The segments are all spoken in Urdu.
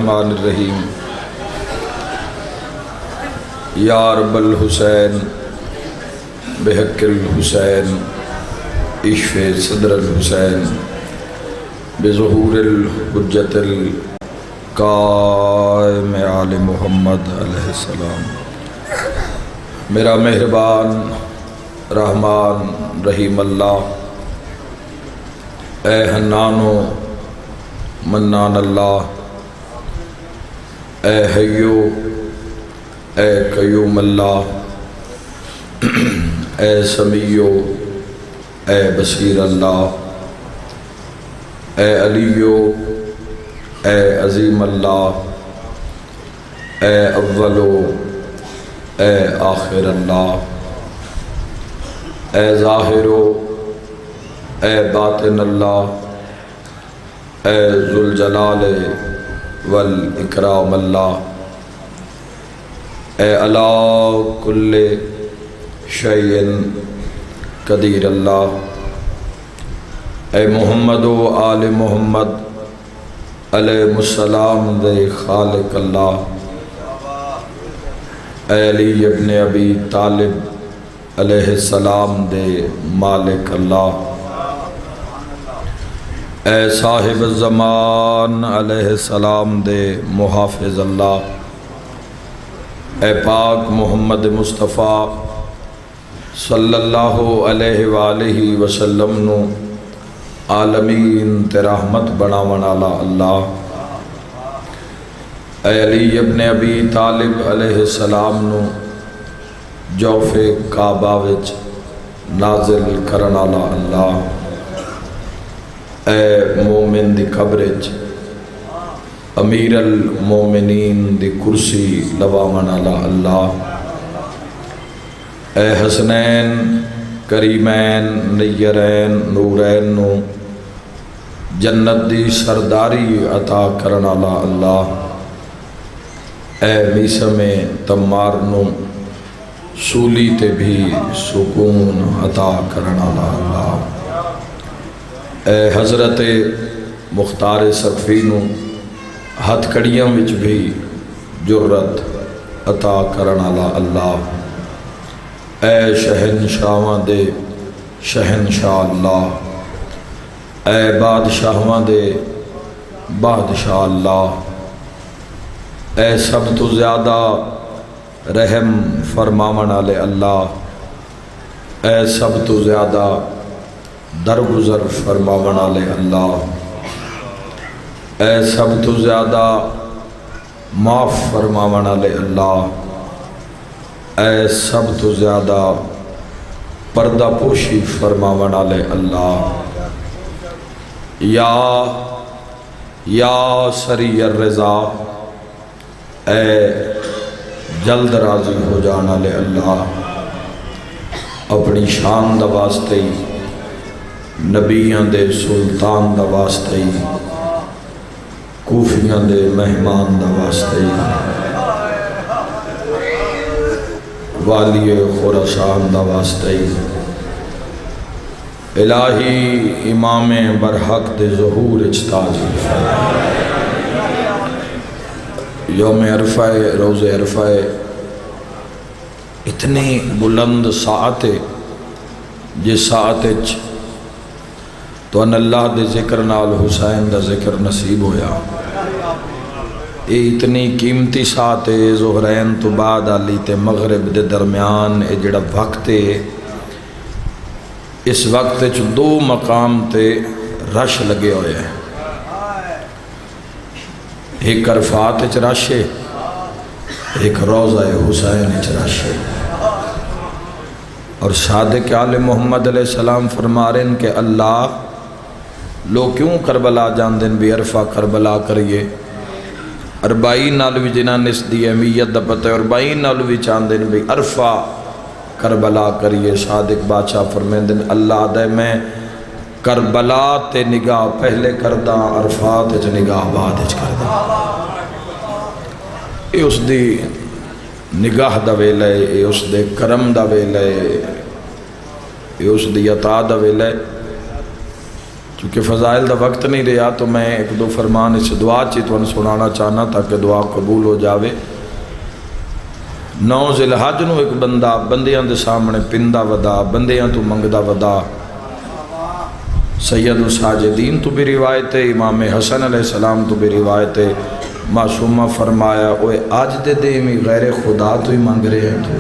الرحمن الرحیم یا رب الحسین بحق الحسین اشفِ صدر الحسین بظہور الحجت القائم آل محمد علیہ السلام۔ میرا مہربان رحمان رحیم اللہ، اے حنان و منان اللہ، اے حیو اے قیوم اللہ، اے سمیع اے بصیر اللہ، اے علی اے عظیم اللہ، اے اول اے آخر اللہ، اے ظاہر اے باطن اللہ، اے ذوالجلال والاکرام اللہ، اے علی کل شیء قدیر اللہ، اے محمد و آل محمد علیہ السلام دے خالق اللہ، اے علی ابن ابی طالب علیہ السلام دے مالک اللہ، اے صاحب الزمان علیہ السلام دے محافظ اللہ، اے پاک محمد مصطفیٰ صلی اللہ علیہ وآلہ وسلم نو عالمین تے رحمت بناون والا اللہ، اے علی ابن ابی طالب علیہ السلام نو جوف کعبہ وچ نازل کرن والا اللہ، اے مومن دی قبر وچ امیر المومنین دی کرسی لواون والا اللہ، اے حسنین کریمین نیرین نورین نو جنت دی سرداری عطا کرن والا اللہ، اے میسم تمار نو سولی تے بھی سکون عطا کرن والا اللہ، اے حضرت مختار سقفی نو ہتھ کڑیاں وچ بھی جرت عطا کرن والا اللہ، اے شہنشاہاں دے شہنشاہ اللہ، اے بادشاہاں دے بادشاہ اللہ، اے سب تو زیادہ رحم فرماون والے اللہ، اے سب تو زیادہ درگزر فرماون والے اللہ، اے سب تو زیادہ معاف فرماون والے اللہ، اے سب تو زیادہ پردہ پوشی فرماون والے اللہ، یا سری الرضا، اے جلد راضی ہو جان والے اللہ، اپنی شان دا واسطے نبیاں دے سلطان دا واسطے کوفیاں دے مہمان دا واسطے والی خراسان دا واسطے الہی امام برحق دے ظہور اجتاج یوم عرفہ روز عرفہ اتنی بلند ساعت جس ساعت تو ان اللہ دے ذکر نال حسین دا ذکر نصیب ہویا، یہ اتنی قیمتی ساعت ظہرین تو بعد علی تے مغرب دے درمیان اے جڑا وقت ہے، اس وقت دو مقام تے رش لگے ہوئے ہیں، ایک عرفات رش ہے، ایک روضہ حسین رش ہے، اور صادق آل محمد علیہ السلام فرما رہے ہیں کہ اللہ لوگ کیوں کربلا جان دن بھی عرفہ کربلا کریے، 40 نال بھی جنہ نس دی اہمیت دا پتہ ہے، 40 نال بھی چاند دن بھی عرفہ کربلا کریے، صادق بادشاہ فرمائیں دن اللہ دے میں کربلا تے نگاہ پہلے کردہ، عرفات تے نگاہ بعد کردہ، یہ اس دی نگاہ دا ویلے، یہ اس دے کرم دا ویلے، یہ اس دی عطا دا ویلے، چونکہ فضائل دا وقت نہیں رہا تو میں ایک دو فرمان اس دعا چی تو سنانا چاہنا تاکہ دعا قبول ہو جاوے۔ 9 ذی الحج نو ایک بندہ بندیاں دے سامنے پندہ ودا، بندیاں تو منگدہ ودا، سید الساجدین تو بھی روایت ہے، امام حسن علیہ السلام تو بھی روایت ہے، معصومہ فرمایا اوے آج دے دے میں غیر خدا تو ہی مانگ رہے ہیں تو۔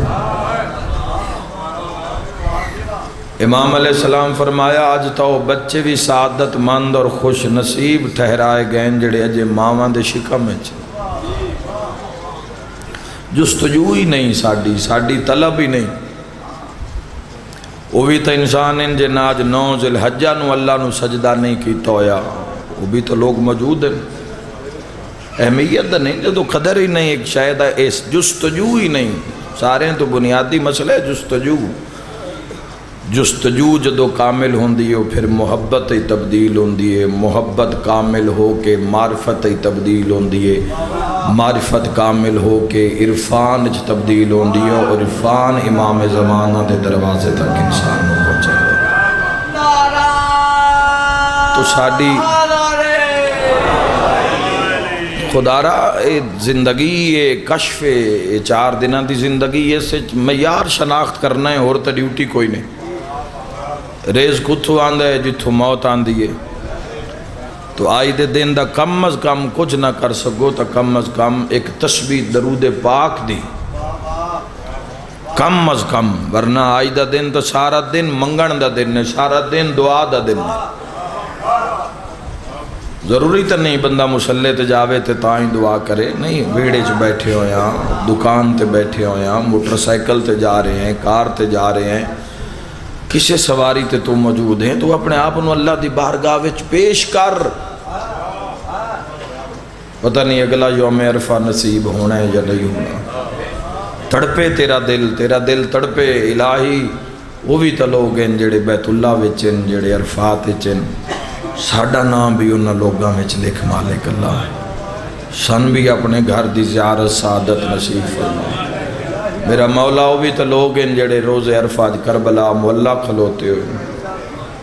امام علیہ السلام فرمایا آج تو بچے بھی سعادت مند اور خوش نصیب ٹھہرائے گئے جڑے اجے ماواں دے شکم وچ جستجو ہی نہیں، ساڈی طلب ہی نہیں۔ وہ بھی تو انسان ہیں جن آج 9 ذی الحجہ نو اللہ نو سجدہ نہیں کیتا ہویا، وہ بھی تو لوگ موجود ہیں۔ اہمیت نہیں جو قدر ہی نہیں، ایک شاید اس جستجو ہی نہیں، سارے تو بنیادی مسئلہ ہے جستجو جدو کامل ہوندی ہے پھر محبت ہی تبدیل ہوندی ہے، محبت کامل ہو کے معرفت ہی تبدیل ہوندی ہے، معرفت کامل ہو کے عرفان اچ تبدیل ہوندی ہے، اور عرفان امام زمانہ دے دروازے تک انسان کو پہنچے گا۔ تو ساڈی خدارا زندگی کشف 4 دنوں دی زندگی اس معیار شناخت کرنا ہے، اور تو ڈیوٹی کوئی نہیں۔ رزق کتھوں آندا ہے جتھوں موت آندی ہے، تو آئی دے دن دا کم از کم کچھ نہ کر سکو تو کم از کم ایک تسبیح درود پاک دی کم از کم، ورنہ آئی دا دن تو سارا دن منگن دا دن ہے، سارا دن دعا دا دن ہے۔ ضروری تو نہیں بندہ مسلح تے جاوے تے تائیں دعا کرے، نہیں، ویڑے چ بیٹھے ہویا، دکان تے بیٹھے ہویا، موٹر سائیکل تے جا رہے ہیں، کار تے جا رہے ہیں، کسے سواری تے تو موجود ہیں، تو اپنے آپ انہوں اللہ دی بارگاہ وچ پیش کر۔ پتہ نہیں اگلا یوم عرفہ نصیب ہونا ہے یا نہیں ہونا، تڑپے تیرا دل تڑپے الہی۔ وہ بھی تو لوگ ہیں جڑے بیت اللہ وچن، جڑے عرفات وچن، ساڈا نام بھی انہاں لوگاں وچ لکھ مالک اللہ، سن بھی اپنے گھر دی زیارت سعادت نصیب فرما۔ میرا مولا وہ بھی تو لوگ ہیں جڑے روز عرفہ کربلا مولا کھلوتے ہوئے،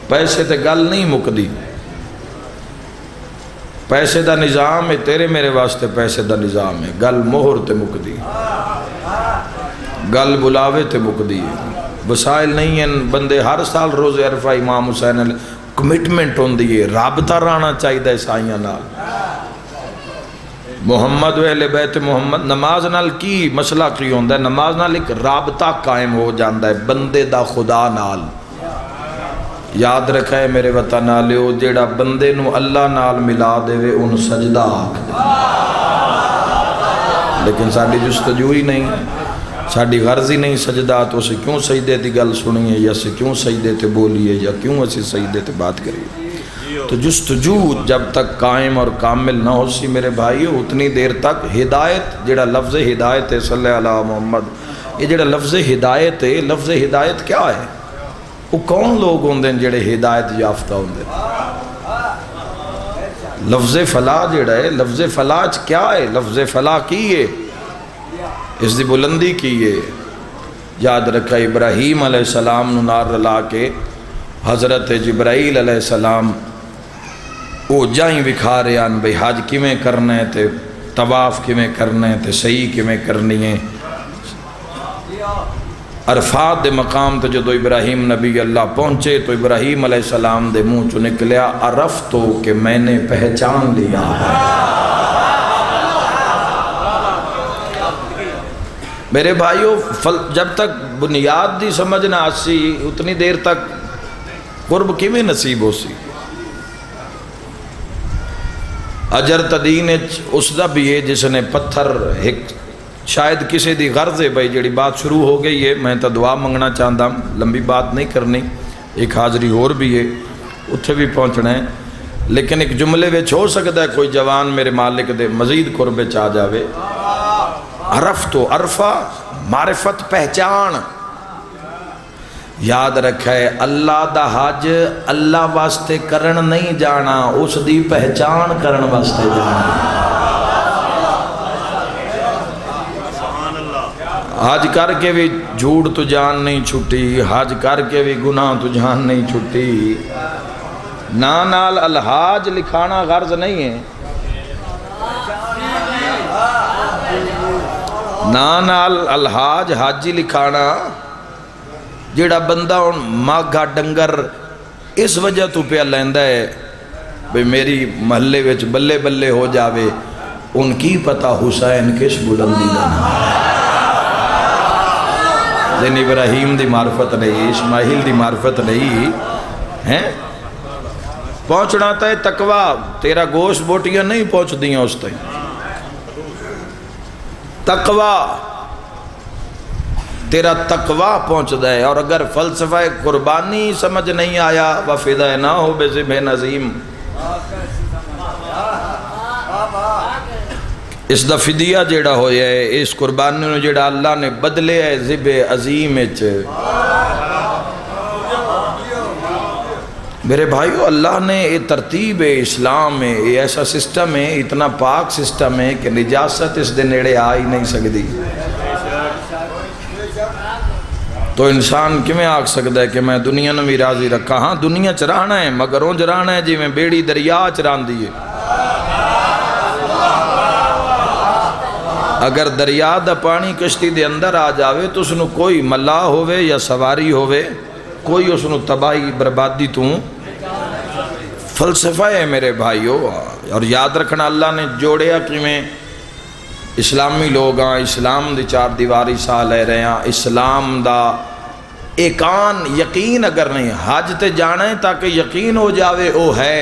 پیسے تے گل نہیں مکدی، پیسے دا نظام ہے، تیرے میرے واسطے پیسے دا نظام ہے، گل مہر تے مکدی، گل بلاوے تے مکدی ہے، وسائل نہیں ہیں۔ بندے ہر سال روز عرفہ امام حسین کمٹمنٹ ہوندی ہے، رابطہ رہنا چاہیے عیسائیاں نال، محمد و اہل بیت محمد۔ نماز نال کی مسئلہ کی ہوندہ ہے؟ نماز نال ایک رابطہ قائم ہو جاندہ ہے بندے دا خدا نال۔ یاد رکھا ہے میرے وطن نالیو، جیڑا بندے نو اللہ نال ملا دے وے ان سجدہ آکھ دے، لیکن ساڑی جستجو ہی نہیں، ساڑی غرض ہی نہیں سجدہ، تو اسے کیوں سجدے دی گل سنی ہے، یا اسے کیوں سجدے تے بولی ہے، یا کیوں اسے سجدے تے بات کری ہے۔ تو جستجو جب تک قائم اور کامل نہ ہو سی میرے بھائیو، اتنی دیر تک ہدایت، جڑا لفظ ہدایت ہے صلی اللہ علیہ محمد، یہ جڑا لفظ ہدایت ہے، لفظ ہدایت کیا ہے؟ وہ کون لوگ ہوندے ہیں جڑے ہدایت یافتہ ہوندے؟ لفظ فلاح جڑا ہے، لفظ فلاح کیا ہے؟ لفظ فلاح کی ہے، اس دی بلندی کی ہے۔ یاد رکھا ابراہیم علیہ السلام نو نار رلا کے حضرت جبرائیل علیہ السلام وہ جائیں بکھا رہے ہیں بھئی حج کیویں کرنا ہے، تے طواف کیویں کرنا ہے، تے صحیح کیویں کرنی ہے۔ عرفات دے مقام تے جدو ابراہیم نبی اللہ پہنچے تو ابراہیم علیہ السلام دے منہ چو نکلیا عرفتو، کہ میں نے پہچان لیا ہے۔ میرے بھائیو، جب تک بنیاد دی سمجھ نہ آسی اتنی دیر تک قرب کیویں نصیب ہو سی؟ اجر تدین اس دا بھی ہے جس نے پتھر ایک شاید کسی دی غرض ہے بھائی جڑی بات شروع ہو گئی ہے، میں تو دعا منگنا چاہتا ہوں، لمبی بات نہیں کرنی، ایک حاضری اور بھی ہے اتھے بھی پہنچنا ہے، لیکن ایک جملے وچ ہو سکتا ہے کوئی جوان میرے مالک دے مزید قرب چاہ جاوے۔ عرفتو، عرفہ معرفت پہچان۔ یاد رکھے اللہ دا حج اللہ واسطے کرن نہیں جانا، اس دی پہچان کرن واسطے جانا۔ حج کر کے بھی جھوٹ تو جان نہیں چھٹی، حج کر کے بھی گناہ تو جان نہیں چھٹی، نال الحاج لکھانا غرض نہیں ہے، نال الحاج حاجی لکھانا جیڑا بندہ ہن ماگھا ڈنگر اس وجہ تو پہ لیندہ ہے بھئی میری محلے وچ بلے بلے ہو جاوے، ان کی پتہ حسین کس بلندی دا دن ابراہیم دی معرفت نہیں، اسماعیل دی معرفت نہیں ہیں، پہنچنا تا ہے تقوی، تیرا گوشت بوٹیاں نہیں پہنچ دیاں اس تائیں، تقوی تیرا تقوی پہنچ دے۔ اور اگر فلسفہ قربانی سمجھ نہیں آیا وفدہ نہ ہو بے ذبح نظیم، اس دا فدیہ جیڑا ہویا ہے، اس قربانی نے جیڑا اللہ نے بدلے ہے ذبح عظیم اچ، میرے بھائیو اللہ نے یہ ترتیب ہے اسلام میں، یہ ایسا سسٹم ہے، اتنا پاک سسٹم ہے کہ نجاست اس دے نیڑے آ ہی نہیں سکتی۔ تو انسان کیویں آکھ سکتا ہے کہ میں دنیا نو بھی راضی رکھا، ہاں دنیا چرانا ہے مگر اونج رانا ہے جی میں بیڑی دریا چراندی ہے۔ اگر دریا دا پانی کشتی دے اندر آ جاوے تو اس نو کوئی ملا ہوئے یا سواری ہوئے، کوئی اس نو تباہی بربادی تو فلسفہ ہے میرے بھائیو۔ اور یاد رکھنا اللہ نے جوڑیا کہ میں اسلامی لوگ ہاں، اسلام دی چار دیواری سا لے رہے ہیں، اسلام دا ایکان یقین اگر نہیں، حج تے جانا ہے تاکہ یقین ہو جاوے او ہے۔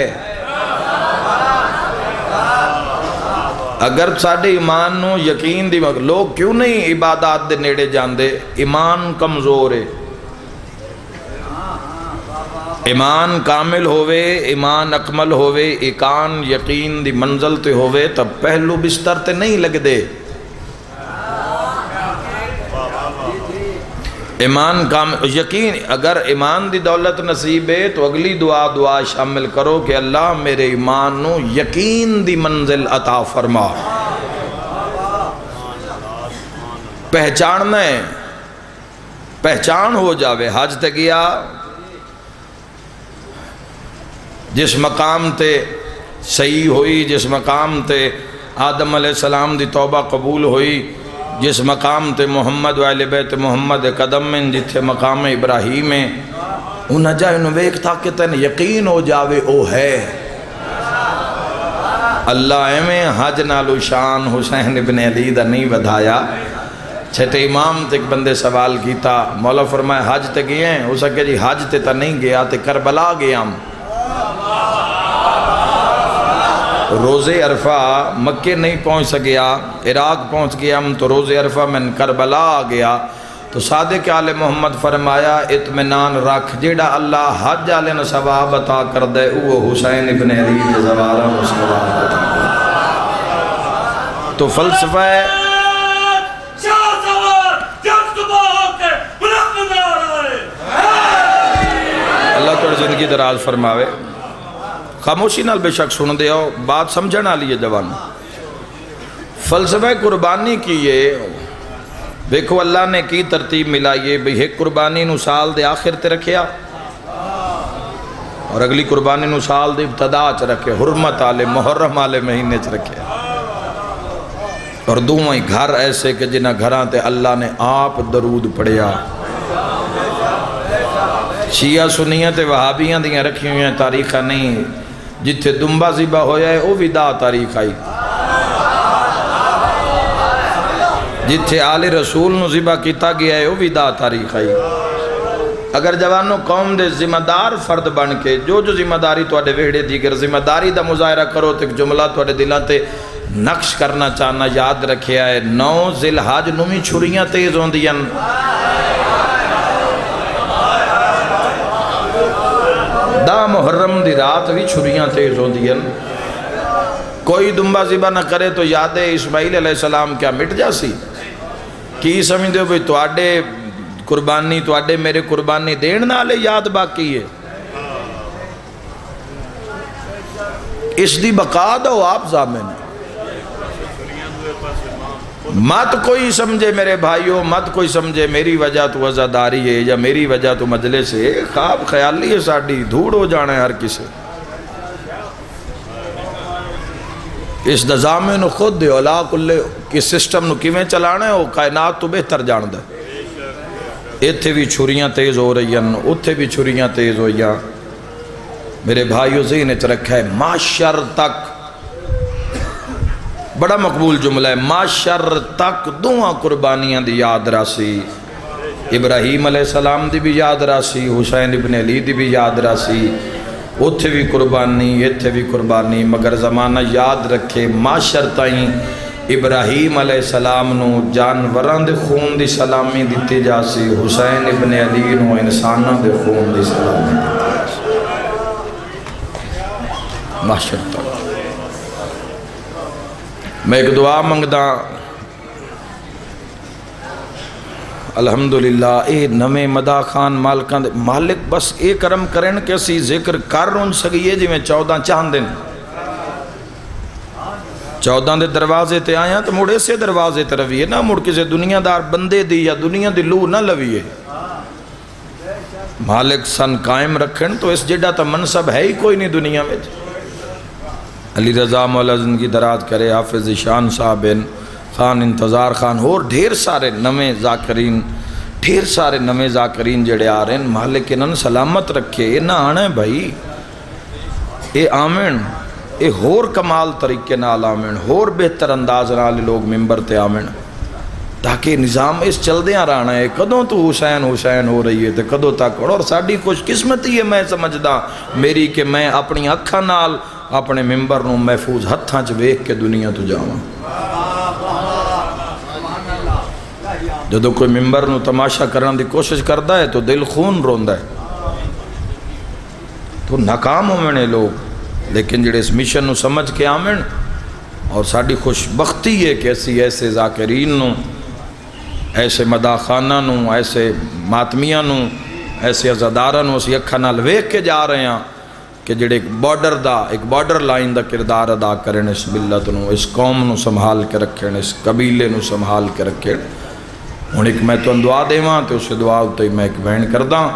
اگر ساڑھے ایمان نو یقین دی وقت لوگ کیوں نہیں عبادات دے نیڑے جاندے؟ ایمان کمزور ہے، ایمان کامل ہوئے، ایمان اکمل ہوئے، ایکان یقین دی منزل تے ہوئے تب پہلو بستر تے نہیں لگ دے۔ ایمان کامل یقین، اگر ایمان دی دولت نصیب ہے تو اگلی دعا شامل کرو کہ اللہ میرے ایمان نو یقین دی منزل عطا فرما۔ پہچاننا ہے، پہچان ہو جاوے۔ حج تے گیا، جس مقام تے صحیح ہوئی، جس مقام تے آدم علیہ السلام دی توبہ قبول ہوئی، جس مقام تے محمد و اہل بیت محمد قدم میں، جتھے مقام ابراہیم ہے، انہاں جائے انہوں ویک تھا کہ تین یقین ہو جاوے او ہے۔ اللہ ایمیں حج نالو شان حسین ابن علی دا نہیں ودھایا۔ چھٹے امام تے ایک بندے سوال کیتا، مولا فرمائے حج تے گئے ہیں؟ ہو سکے جی حج تے تا نہیں گیا تے کربلا گیا ہم۔ روز عرفہ مکہ نہیں پہنچ سکیا، عراق پہنچ گیا ہم تو روز عرفہ میں کربلا آ گیا تو صادق آل محمد فرمایا اطمینان رکھ، جیڑا اللہ حج آلے نے ثواب عطا کر دے وہ حسین ابن علی نے زوارہ و ثواب عطا کر دے۔ تو فلسفہ ہے اللہ تو زندگی دراز فرماوے۔ خاموشی نال بے شک سن دے ہو، بات سمجھنا لیے جوان۔ فلسفہ قربانی کیے، دیکھو اللہ نے کی ترتیب ملائیے بھئی ایک قربانی نو سال دے آخر تے رکھیا اور اگلی قربانی نو سال دے ابتدا چ رکھے، حرمت آلے محرم آلے مہینے چ رکھے، اور دوویں گھر ایسے کہ جنہ گھراں تے اللہ نے آپ درود پڑھیا۔ شیعہ سنیہ تے وہابیاں دیاں رکھی ہوئی ہیں تاریخہ نہیں، جتھے دنبا ذبح ہویا ہے وہ بھی دا تاریخ آئی، جتھے آل رسول نو ذبح کیتا گیا ہے وہ بھی دا تاریخ آئی۔ اگر جوانوں قوم دے ذمہ دار فرد بن کے جو ذمہ داری توڑے ویڑے دیگر ذمہ داری دا مظاہرہ کرو تو ایک جملہ توڑے دلان تے نقش کرنا چاہنا یاد رکھیا ہے، 9 ذی الحج نویں چھریاں تیز ہوں دیاں، دا محرم دی رات بھی چھریاں تیز ہوں دیاں۔ کوئی دنبا ذبح نہ کرے تو یاد اسماعیل علیہ السلام کیا مٹ جاسی؟ کی سمجھتے ہو بھئی تواڈے قربانی تواڈے میرے قربانی دین نالے یاد باقی ہے؟ اس دی بقا دو آپ ضامن۔ مت کوئی سمجھے میرے بھائیوں، مت کوئی سمجھے میری وجہ تو عزاداری ہے یا میری وجہ تو مجلس ہے، خواب خیالی ہے ساڑی، دھوڑ ہو جانا ہے ہر کسے۔ اس دا ضامن خود دے اولا کلے کی سسٹم نو کیویں چلانا ہے وہ کائنات تو بہتر جاندا ہے ایتھے بھی چھریاں تیز ہو رہی ہیں اتھے بھی چھریاں تیز ہوئی ہیں میرے بھائیو ذہن وچ رکھا ہے معاشر تک بڑا مقبول جملہ ہے معاشر تک دعا قربانیاں دی یاد راسی ابراہیم علیہ السلام دی بھی یاد راسی حسین ابن علی دی بھی یاد راسی اتھے بھی قربانی اتھے بھی قربانی مگر زمانہ یاد رکھے معاشر تائیں ابراہیم علیہ السلام نو جانوراں دے خون دی سلامی دیتی جاسی حسین ابن علی نو انساناں دے خون دی سلامی دیتی جاسی معاشر تک میں ایک دعا منگدا الحمدللہ اے نمے مدا خان مالکاں دے مالک بس اے کرم کرن کہ اسی ذکر کر رون سکیے جی میں 14 چاند دن 14 دے دروازے تے آیا تو مڑے سے دروازے تے رویے نہ مڑ کسے دنیا دار بندے دی یا دنیا دی لو نہ لویے مالک سن قائم رکھن تو اس جڑا تا منصب ہے ہی کوئی نہیں دنیا میں علی رضا مولا زندگی دراز کرے حافظ شان صاحب خان انتظار خان اور ڈھیر سارے نمے ذاکرین جڑے آ رہے ہیں مالک انہوں سلامت رکھے یہ نہ آنا ہے بھائی اے آمین اے ہور کمال طریقے نال آمین ہور بہتر انداز نال لوگ ممبر تے آمین تاکہ نظام اس چل دیاں رہنا ہے کدوں تو حسین ہو رہی ہے تے کدوں تک اور ساڑی خوش قسمتی ہے میں سمجھدا میری کہ میں اپنی اکھاں نال اپنے ممبر نو محفوظ ہتھاں چ ویکھ کے دنیا تو جاواں جدو کوئی ممبر نو تماشا کرنے دی کوشش کرتا ہے تو دل خون روندا ہے تو ناکام ہونے لوگ لیکن جڑے اس مشن نو سمجھ کے آمن اور ساڑی خوش بختی ہے کہ ایسے ذاکرین نو ایسے مداخانہ نو ایسے ماتمیاں نو ایسے عزادارہ نو اسی اکھا نال ویکھ کے جا رہے ہیں کہ جڑے ایک بارڈر لائن دا کردار ادا کریں اس ملت نو اس قوم نو سنبھال کے رکھیں اس قبیلے نو سنبھال کے رکھیں ہوں ایک میں تو دعا دیواں تو اسے دعا ہوتا ہی میں ایک بہن کرداں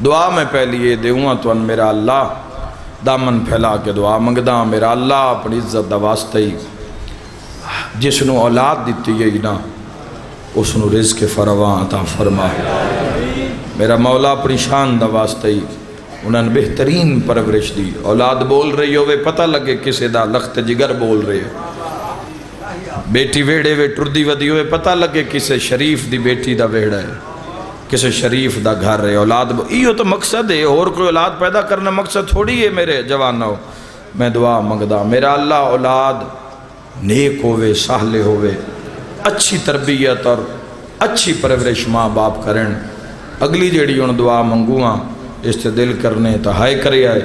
دعا میں پہلی یہ دیواں تو میرا اللہ دامن پھیلا کے دعا منگداں میرا اللہ اپنی عزت دا واسطہ ہی جس نو اولاد دیتی ہے نا اس نو رزق فراواں عطا فرما میرا مولا اپنی شان دا واسطہ ہی انہوں نے بہترین پرورش دی اولاد بول رہی ہوئے پتہ لگے کسے دا لخت جگر بول رہے بیٹی ویڑے وے ٹردی ودی ہوئے پتہ لگے کسے شریف دی بیٹی دا ویڑا ہے کسے شریف دا گھر ہے اولاد یہ تو مقصد ہے اور کوئی اولاد پیدا کرنا مقصد تھوڑی ہے میرے جوانوں میں دعا منگدا میرا اللہ اولاد نیک ہوئے سہلے ہوئے اچھی تربیت اور اچھی پرورش ماں باپ کرن اگلی جیڑی ان دعا منگواں اس سے دل کرنے تا ہائے کرے آئے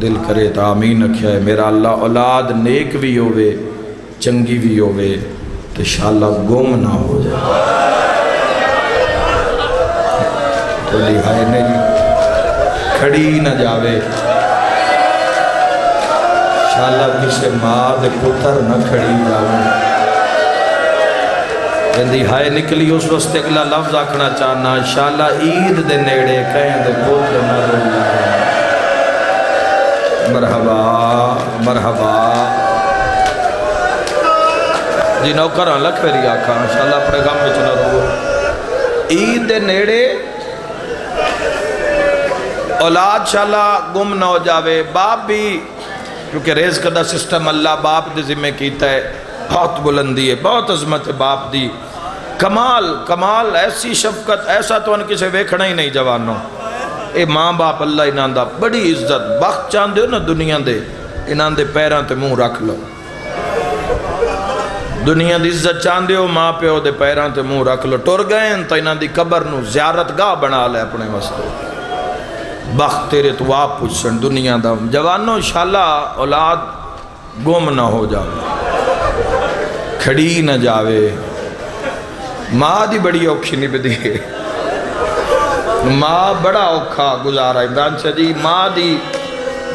دل کرے تا آمین رکھے آئے میرا اللہ اولاد نیک بھی ہوئے چنگی بھی ہوئے تو انشاءاللہ گم نہ ہو جائے تو لہائے نہیں کھڑی نہ جاوے انشاءاللہ کسے ماں دے پتر نہ کھڑی جاوے جندی ہائے نکلی اس وقت اگلا لفظ آکھنا چاہنا انشاءاللہ عید دے نیڑے کہیں دے پتر نہ رونا مرحبا مرحبا جی نوکران لکھ میری آکھا انشاءاللہ اپنے غم میں چلا رو عید دے نیڑے اولاد انشاءاللہ گم نہ ہو جاوے باپ بھی کیونکہ رزق دا سسٹم اللہ باپ دے ذمہ کیتا ہے بہت بلندی ہے بہت عظمت ہے باپ دی کمال ایسی شفقت ایسا تو ان کسے ویکھنا ہی نہیں جوانوں اے ماں باپ اللہ انہاں دا بڑی عزت بخت چاندے ہو نا دنیا دے انہاں دے پیران تے منہ رکھ لو دنیا دی عزت چاندے ہو ماں پیو دے پیران تے منہ رکھ لو ٹر گئے ہیں تو انہاں دی قبر نو زیارت گاہ بنا لے اپنے واسطے بخت تیرے تو آپ پوچھن دنیا دا جوانوں انشاءاللہ اولاد گم نہ ہو جاوے کھڑی نہ جاوے ماں دی بڑی اوکھی نبدی ہے ماں بڑا اوکھا گزارا عمران شاہ جی ماں دی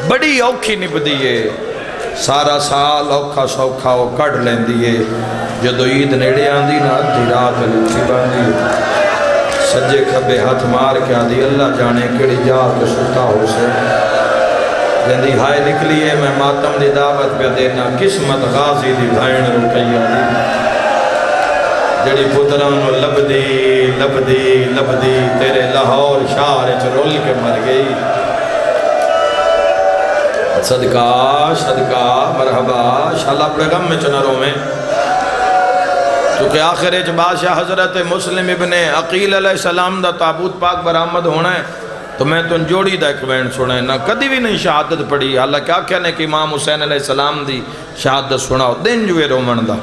بڑی اوکھی نبدی ہے سارا سال اوکھا سوکھا وہ کڑ لیندی ہے جدو عید نیڑے آندی نا ادھی رات لچھی باندی سجے کھبے ہاتھ مار کے آدھی اللہ جانے کڑی جا کے ستا ہو سے جندی ہائے نکلیے میں ماتم دی دعوت پہ دینا قسمت غازی دی بھائن رکیہ دی جڑی پترانو لبدی تیرے لاہور شہر رول کے مر گئی صدقہ مرحبا شاءاللہ اپنے غم میں چنروں میں چونکہ آخر بادشاہ حضرت مسلم ابن عقیل علیہ السلام دا تابوت پاک برآمد ہونا ہے تو میں تو جوڑی دا ایک وین سنا ہے نہ کدی بھی نہیں شہادت پڑھی حالانکہ کیا کہنے کہ امام حسین علیہ السلام دی شہادت سنا دن جوئے رومن دا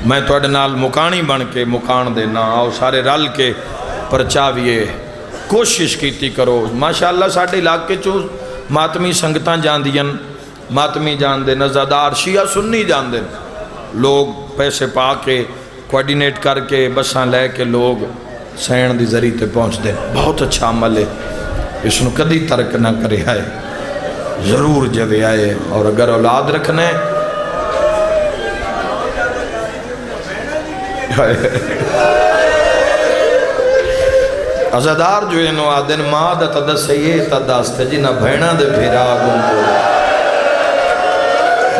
میں تو نال مکانی بن کے مکان دینا آؤ سارے رل کے پرچاویے کوشش کیتی کرو ماشاءاللہ ساڑھے علاقے چو ماتمی سنگتاں جان دین ماتمی جان دے نزدار شیعہ سنی جان دے لوگ پیسے پا کے کوارڈینیٹ کر کے بساں لے کے لوگ سین دی ذریعے تے پہنچ دے بہت اچھا عمل ہے اس نے کدی ترک نہ کرے آئے ضرور جوے آئے اور اگر اولاد رکھنے ازادار جو انہوں آدن ماں دا تدسیے تدست جنہ بھینا دے بھیرا گن کو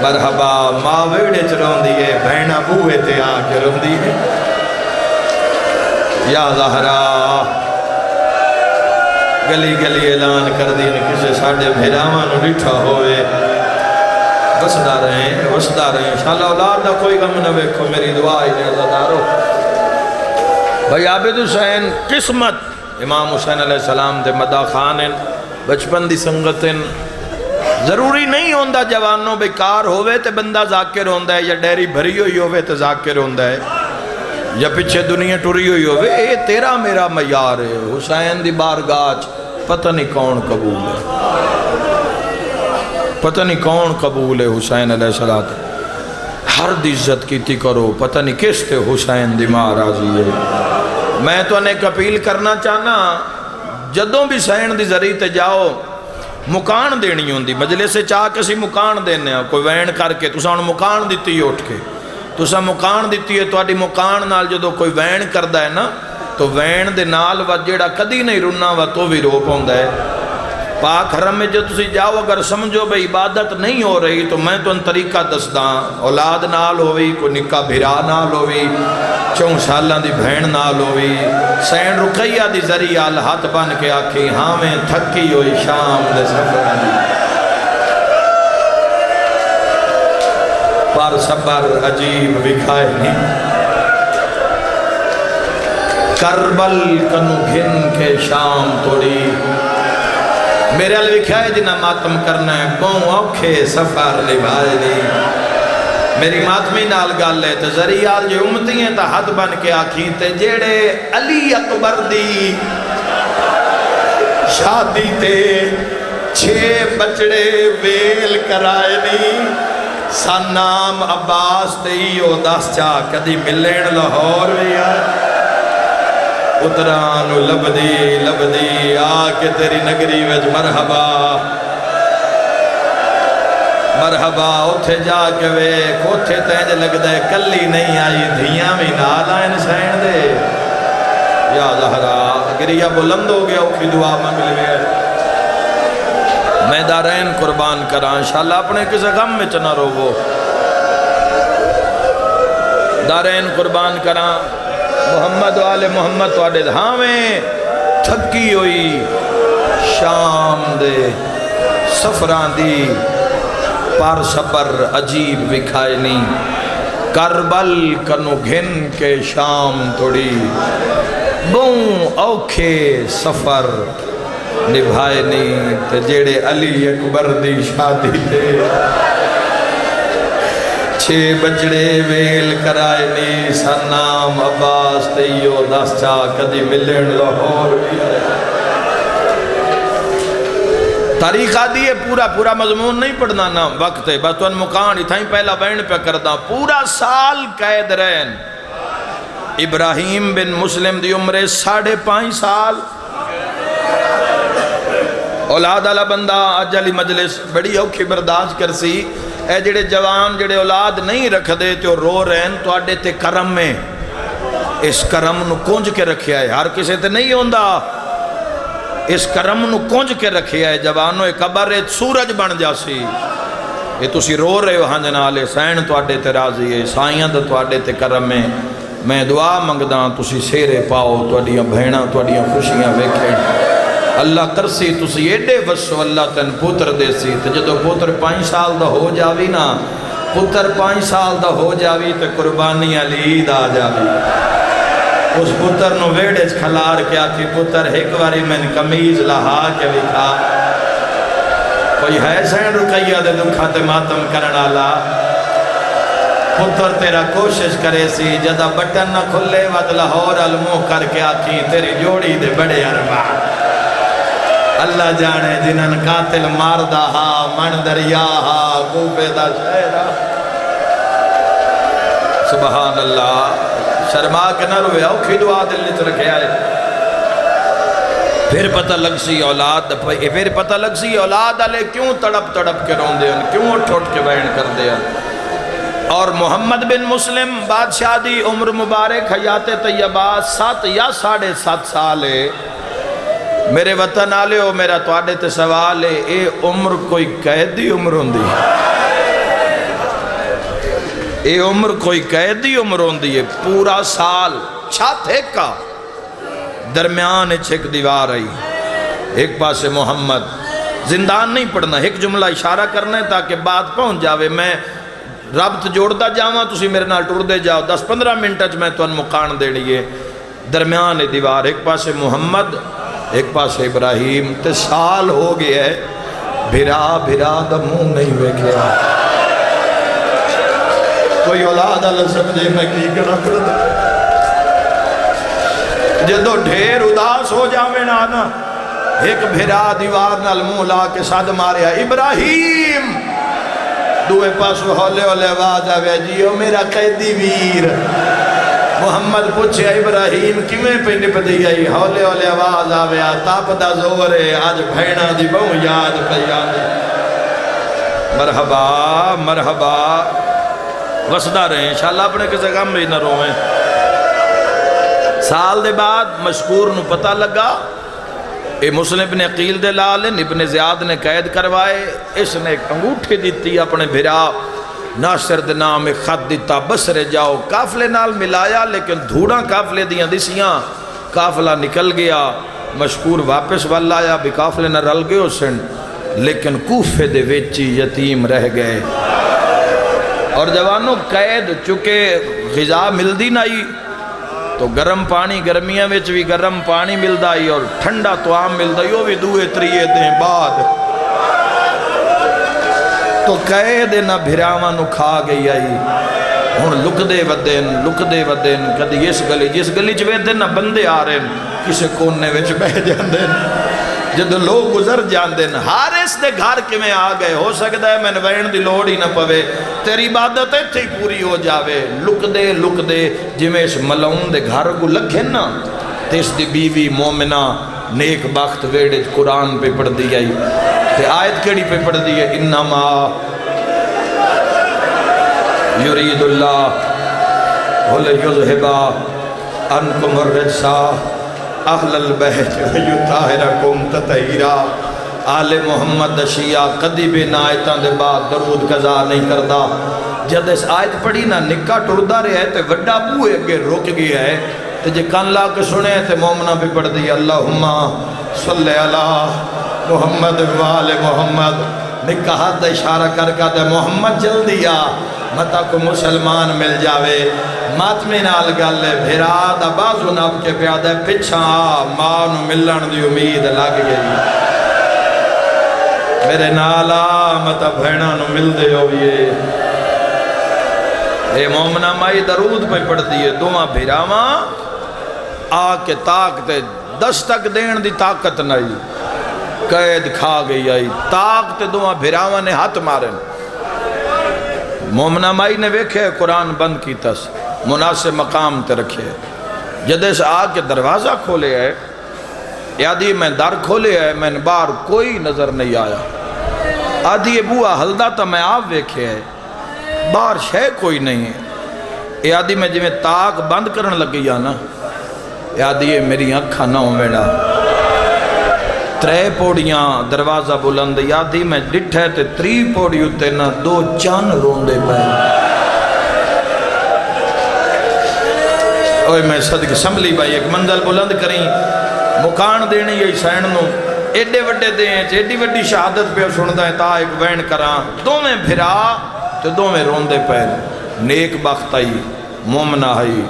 مرحبا ماں ویڑے چرون دیئے بھینا بوئے تے آکے رون دیئے یا زہرا گلی گلی اعلان کر دین کسے ساڑھے بھیراوانو ڈٹھا ہوئے وسدہ رہیں انشاءاللہ اولاد دا کوئی غم نہ ویکھو میری دعا ہی نے ازادارو بھائی عابد حسین قسمت امام حسین علیہ السلام دے مدہ خانن بچپن دی سنگتن ضروری نہیں ہوندہ جوانوں بیکار ہوئے تے بندہ ذاکر ہوندہ ہے یا ڈیری بھری ہوئی ہوئے تے ذاکر ہوندہ ہے یا پچھے دنیا ٹوری ہوئی ہوئے اے تیرا میرا معیار ہے حسین دی بارگاہ پتہ نہیں کون قبول ہے پتہ نہیں کون قبول ہے حسین علیہ السلام ہر دی عزت کیتی کرو پتہ نہیں کس تے حسین دی ماں راضی ہے میں تو انہیں ایک اپیل کرنا چاہنا جدوں بھی سین دی ذریعے تے جاؤ مکان دینی ہوندی مجلس سے چاہ کسی مکان دینے کوئی وین کر کے تسا انہوں مکان دیتی ہے اٹھ کے تسا مکان دیتی ہے تو آڈی مکان نال جدو کوئی وین کردہ ہے نا تو وین دے نال و جیڑا کدی نہیں رننا و تو بھی رو پاؤندہ ہے پاک حرم میں جو تسی جاؤ اگر سمجھو بے عبادت نہیں ہو رہی تو میں تو ان طریقہ دسداں اولاد نال ہوئی کوئی نکاح بھرا نال ہوئی 4 سالان دی بھین نال ہوئی سین رقیہ دی ذریعہ ہاتھ بن کے آکھی ہاں میں تھکی ہوئی شام دے سفر دی پر صبر عجیب بکھائے نہیں کربل کنو گھن کے شام توڑی میرے علی لکھا ہے جنہ ماتم کرنا ہے بہن اوکھے سفر نبھائے نہیں میری ماتمی نال گال ہے تو ذریعہ جو امتی ہیں تا حد بن کے آکھی تے جیڑے علی اکبر دی شادی تے 6 بچڑے ویل کرائے نہیں سن نام عباس تے ہیو 10 چاہ کدی ملین لاہور بھی آئے اترانو لبدی آکے تیری نگری ویج مرحبا اتھے جا کے وے کوتھے تینج لگ دے کلی نہیں آئی دھیاں بھی نال آئین سین دے یا زہرا گریہ بلند ہو گیا اکھی دعا منگل میں میں دارین قربان کرا انشاءاللہ اپنے کسے غم میں چنا رو وہ دارین قربان کرا محمد و آل محمد تو آڈے ہاں میں تھکی ہوئی شام دے سفران دی پر صبر عجیب بکھائے نہیں کربل کنو گھن کے شام توڑی بوں اوکھے سفر نبھائے نہیں تے جیڑے علی اکبر دی شادی تے 6 بچڑے ویل کرائے نہیں سن نام عباس تیو 10 چاہ کدی ملین لاہور بھی تاریخ آدھی ہے پورا مضمون نہیں پڑھنا نا وقت ہے بس تو ان مکان ہی تھائیں پہلا بین پہ کردہ پورا سال قید رہن ابراہیم بن مسلم دی عمرے 5.5 سال اولاد علا بندہ آج علی مجلس بڑی اوکھی برداشت کرسی اے جڑے جوان جڑے اولاد نہیں رکھ دے تو رو رہن تو آڈے تے کرم میں اس کرم نو کونج کے رکھیا ہے ہر کسے تے نہیں ہوندہ اس کرم نو کنج کے رکھیا ہے جوانو ایک قبر سورج بن جاسی یہ تسی رو رہے ہو ہاں جنالے سین توڑے تے راضی ہے سائیاں دا توڑے تے کرم ہے میں دعا منگداں تسی سیرے پاؤ توڑیاں بھیڑاں توڑیاں خوشیاں ویکھیں اللہ کرسی تسی ایڈے وسو اللہ تن پوتر دے سی تے جدو پوتر 5 سال دا ہو جاوی نا پتر 5 سال دا ہو جاوی تے قربانی علی دا جاوی اس پتر نو ویڑے کھلار کیا کہ پتر ایک واری میں کمیز لہا کے وکھا کوئی ہے سین رکیہ دے دکھا تے ماتم کرنا لا پتر تیرا کوشش کرے سی جدہ بٹن نہ کھلے وقت لاہور المو کر کے آکھی تیری جوڑی دے بڑے اربا اللہ جانے جنن قاتل ماردہ ہا من دریا ہا گوبے دا شہرہ سبحان اللہ شرما کے نہ روے اوکھی دعا دل لیت رکھے آئے پھر پتہ لگ سی اولاد پھر پتہ لگ سی اولاد علیہ کیوں تڑپ تڑپ کے رون دے ہیں کیوں اٹھ اٹھ کے بین کر دے ہیں اور محمد بن مسلم بادشاہ دی عمر مبارک حیات طیبہ 7 یا 7.5 سال ہے میرے وطن آلے ہو میرا توڑے تے سوال ہے اے عمر کوئی قیدی عمر ہوندی اے عمر کوئی قیدی عمر ہوندی ہے پورا سال چھت ایک کا درمیان ایک دیوار آئی ایک پاس محمد زندان نہیں پڑھنا ایک جملہ اشارہ کرنا ہے تاکہ بات پہنچ جاوے میں ربط جوڑتا جاواں تسی میرے نال ٹور دے جاؤ 10-15 منٹ میں تو ان مقان دے لیے درمیان دیوار ایک پاس محمد ایک پاس ابراہیم تے سال ہو گیا ہے بھرا دا منہ نہیں ویکھیا کوئی اولاد اللہ سمجھے میں کی کرنا پڑتا جدو ڈھیر اداس ہو جاویں نا ایک بھرا دیوار نال منہ لا کے صد ماریا ابراہیم دوے پاسو ہولے ہولے آواز آوے جیو میرا قیدی ویر محمد پوچھے ابراہیم کیویں پہ نپدی آئی ہولے ہولے آواز آوے تاپ دا زور ہے آج بھیڑا دی بہو یاد پہ آدھی مرحبا مرحبا وسدہ رہے انشاءاللہ اپنے کسے غم بھی نہ رویں سال دے بعد مشکور نو پتہ لگا اے مسلم ابن عقیل دے لالن ابن زیاد نے قید کروائے اس نے ایک انگوٹھی دیتی اپنے بھرا ناصر دے نام ایک خط دیتا بسرے جاؤ کافلے نال ملایا لیکن دھوڑا کافلے دیاں دیسیاں کافلہ نکل گیا مشکور واپس والا آیا بھی کافلے نہ رل گئے اسن لیکن کوفے دے ویچی یتیم رہ گئے اور جوانوں قید چکے غذا مل دی نائی تو گرم پانی گرمیاں ویچ بھی گرم پانی مل دائی اور ٹھنڈا تو عام مل دائی وہ بھی دوئے تریے دیں بعد تو قید نہ بھراواں نو کھا گئی آئی ہون لک دے ودین کدی اس گلی جس گلی چوے دن نہ بندے آ رہے ہیں کسے کونے ویچ بہ جان دیں جد لوگ گزر جان دیں حارس دے گھر کے میں آ گئے ہو سکتا ہے میں نوین دی لوڑ ہی نہ پوے تیری عبادت تھی پوری ہو جاوے لک دے جمیں اس ملعون دے گھر کو لکھیں نا تیس دی بیوی مومنہ نیک بخت ویڑے قرآن پہ پڑھ دی آئی تے آیت کیڑی پہ پڑھ دی ہے انما یرید اللہ وَلَيُذْهِبَا عَنْكُمُ الرِّجْسَ اہل البیت وَيُطَهِرَكُمْ تَطْهِیرًا آل محمد شیعہ کدی بھی نہ آیتاں دے بعد درود قضا نہیں کردا جد اس آیت پڑھی نا نکا ٹردہ رہے تے وڈا بوئے اگے رک گیا ہے تے جے کان لا کے سنے تے مومنہ بھی پڑھ دی اللہم صلی اللہ محمد وآل محمد نکا ہاتھ اشارہ کر کا دے محمد جلدی آ متا کو مسلمان مل جاوے ماتمی نال گلے بھیرا دا بازو ناب کے پیادہ پچھا مانو ملن دی امید لگ گئی میرے نالا متا بھینا نو مل دے ہوئیے اے مومنہ مائی درود پہ پڑھ دیئے دوہاں بھیراواں آ کے طاقت دستک دین دی طاقت نہیں قید کھا گئی آئی طاقت دوہاں بھیراواں نے ہاتھ مارن مومنہ مائی نے ویکھے قرآن بند کی تس مناسب مقام تے رکھے جدے سے آ کے دروازہ کھولے ہے یادی میں در کھولے ہے میں بار کوئی نظر نہیں آیا آدھی بوہ ہلدہ تا میں آپ ویکھے ہے بار شے کوئی نہیں ہے یادی میں جو میں تاک بند کرن لگی آنا یادی میری اکھا نہ ہو میڈا ترے پوڑیاں دروازہ بلند یادی میں ڈٹھے تے تری پوڑی اتے نہ دو چان روندے پہ اوہ میں صدق سنبھلی بھائی ایک منزل بلند کریں مکان دینی یہ سین نو ایڈے وڈے دیں ایڈی وڈی شہادت پہ سندا ہے تا ایک وین کران دو میں بھرا تے دو میں روندے پہ نیک بخت آئی مومنہ آئی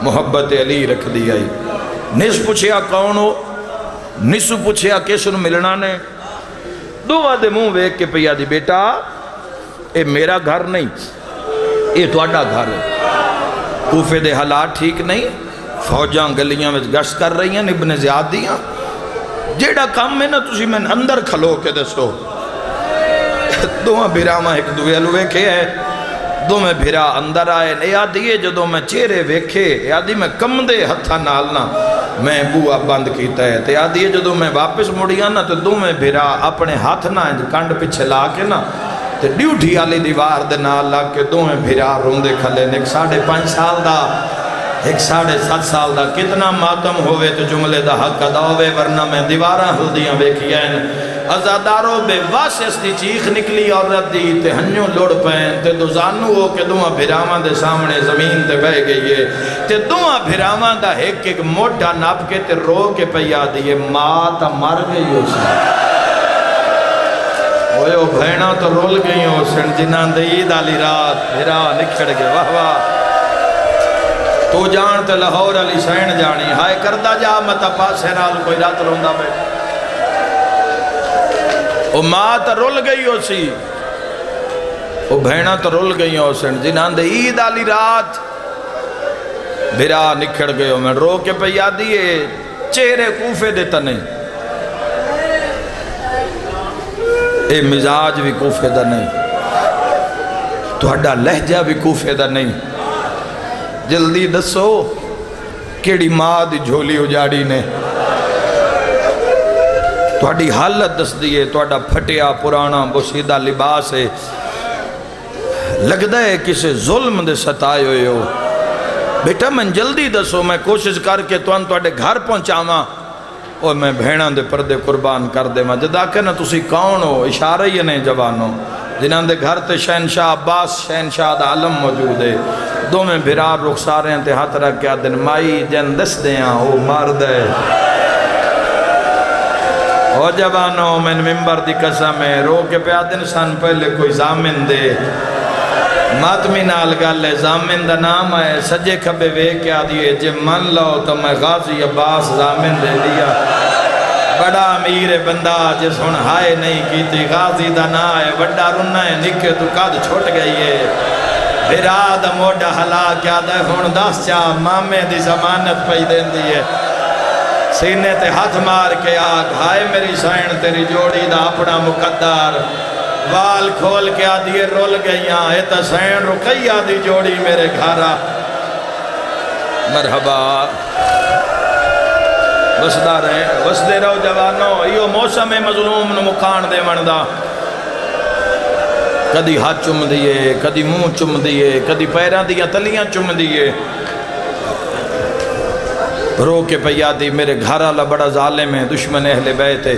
محبت علی رکھ دی آئی نس پوچھیا کون ہو نسو پوچھیا کس نو ملنا نے دو آدھے منہ ویک کے پیا دی بیٹا اے میرا گھر نہیں اے تواڈا گھر ہے کوفے دے حالات ٹھیک نہیں فوجاں گلیاں میں گشت کر رہی ہیں ابن زیاد دیاں جیڑا کام ہے نا تسی میں اندر کھلو کے دسو دوہاں بھراما ایک دوے الوے کے ہے دو میں بھرا اندر آئے یادیے جدو میں چہرے ویکھے یادی میں کم دے ہتھا نالنا میں بوہ بند کیتا ہے تے یادیے جدو میں واپس مڑیا نا تو دو میں بھرا اپنے ہاتھ نہ کنڈ پچھے لا کے نا تے ڈیوٹھی آلی دیوار دے نال لا کے دو میں بھرا روندے کھلے ایک 5.5 سال دا ایک 7.5 سال دا کتنا ماتم ہوئے تو جملے دا حق ادا ہوئے ورنہ میں دیواراں ہلدیاں ویکھیاں ازاداروں بے واسس دی چیخ نکلی عورت دی تے ہنیوں لڑ پین تے دو زانو ہو کے دوہاں بھراواں دے سامنے زمین تے بہ گئی ہے تے دوہاں بھراواں دا ایک موٹا ناپ کے تے رو کے پیا دیئے ماں تا مر گئی ہو سن اوہ او بھینا تو رول گئی ہو سن جنان دے عید آلی رات بھرا نکھڑ گئے واہ واہ تو جان تے لاہور علی سین جانی ہائے کردہ جا متا پاس ہے نال کوئی رات روندہ بے او ماں تا رول گئی ہو سی او بھینا تا رول گئی ہو سن جنان دے عید آلی رات بھرا نکھڑ گئے ہو میں رو کے پہ یادیے چہرے کوفے دیتا نہیں اے مزاج بھی کوفے دا نہیں تو ہڈا لہجہ بھی کوفے دا نہیں جلدی دسو کیڑی ماں دی جھولی اجاڑی نے تواڈی حالت دس دیئے تواڈا پھٹیا پرانا بوسیدہ لباس ہے لگدا ہے کسے ظلم دے ستائے ہوئے ہو بیٹا میں جلدی دسو میں کوشش کر کے تواڈے گھر پہنچاواں اور میں بھیڑاں دے پردے قربان کر دے میں جدا کہ نا تسی کون ہو اشارہ ہی نہیں جوانو جنہاں دے گھر تے شہنشاہ عباس شہنشاہ دا علم موجود ہے دو میں بھرا رخساریں تے ہاتھ رکھ کے دن مائی جن دس دیاں او مرد ہے او جوانو میں ممبر دی قسم ہے رو کے پہ دن سن پہلے کوئی زامن دے ماتمی نال گالے زامن دا نام ہے سجے کھبے وے کیا دیئے جے من لو تو میں غازی عباس زامن دے دیا بڑا امیر بندہ جس ہن ہائے نہیں کیتی غازی دا نا ہے بڑا رنہ ہے نکے تو قد چھوٹ گئی ہے بھرا دا موڑا حلا کیا دے ہن دس چاہ مامے دی زمانت پہی دین دیئے سینے تے ہاتھ مار کے آگ ہائے میری سائن تیری جوڑی دا اپنا مقدر وال کھول کے آدھیے رول گئیاں اے تا سائن رکھئی آدھی جوڑی میرے گھارا مرحبا وسدہ رہے وسدے رہو جوانو ایو موسم مظلوم نو مکان دے مندہ کدی ہاتھ چم دیئے کدی منہ چم دیئے کدی پیران دیا تلیاں چم دیئے رو کے پیا دی میرے گھر والا بڑا ظالم ہے دشمن اہل بیت ہے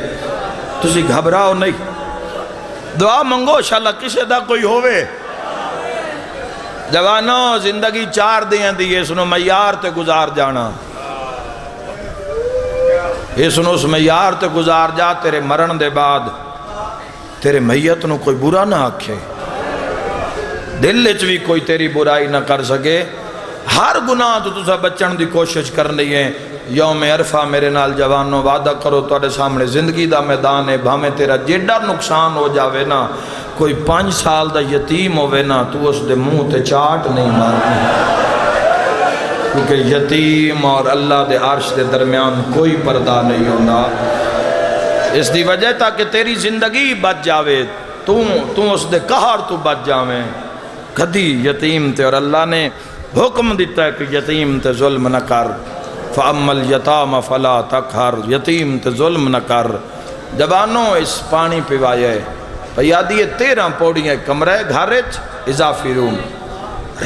تسی گھبراؤ نہیں دعا منگو انشاءاللہ کسے دا کوئی ہوئے جوانو زندگی 4 دیاں دیئے سنو معیار تے گزار جانا یہ سنو اس معیار تے گزار جا تیرے مرن دے بعد تیرے میت نو کوئی برا نہ آکھے دل اچ بھی کوئی تیری برائی نہ کر سکے ہر گناہ تو تسا بچن دی کوشش کرنی ہے یوم عرفہ میرے نال جوانوں وعدہ کرو تواڈے سامنے زندگی دا میدان ہے بھامے تیرا جیڑا نقصان ہو جاوے نا کوئی 5 سال دا یتیم ہوئے نا تو اس دے منہ تے چاٹ نہیں مارنی کیونکہ یتیم اور اللہ دے عرش دے درمیان کوئی پردہ نہیں ہونا اس دی وجہ تاکہ تیری زندگی بچ جاوے تو اس دے قہر تو بچ جاویں کدی یتیم تے اور اللہ نے حکم دیتا ہے کہ یتیم تے ظلم نہ کر فَأَمَّ الْيَتَامَ فَلَا تَقْهَرْ یتیم تے ظلم نہ کر جوانوں اس پانی پیوائے پیادیے 13 پوڑیاں کمرے گھارج اضافی روم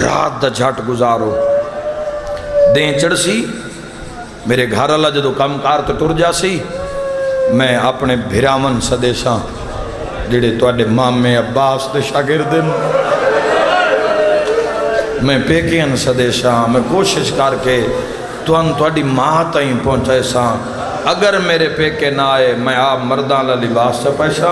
رات دا جھٹ گزارو دیں چڑ سی میرے گھر اللہ جدو کم کار تو ٹر جا سی میں اپنے بھراون سدیساں جڑے تواڈے مامے عباس دے شاگرد ہیں، میں پیکیاں سدیساں میں کوشش کر کے تواڈی ماں تائیں پہنچائے ساں۔ اگر میرے پیکے نہ آئے میں آپ مرداں لا لباس سے پیسا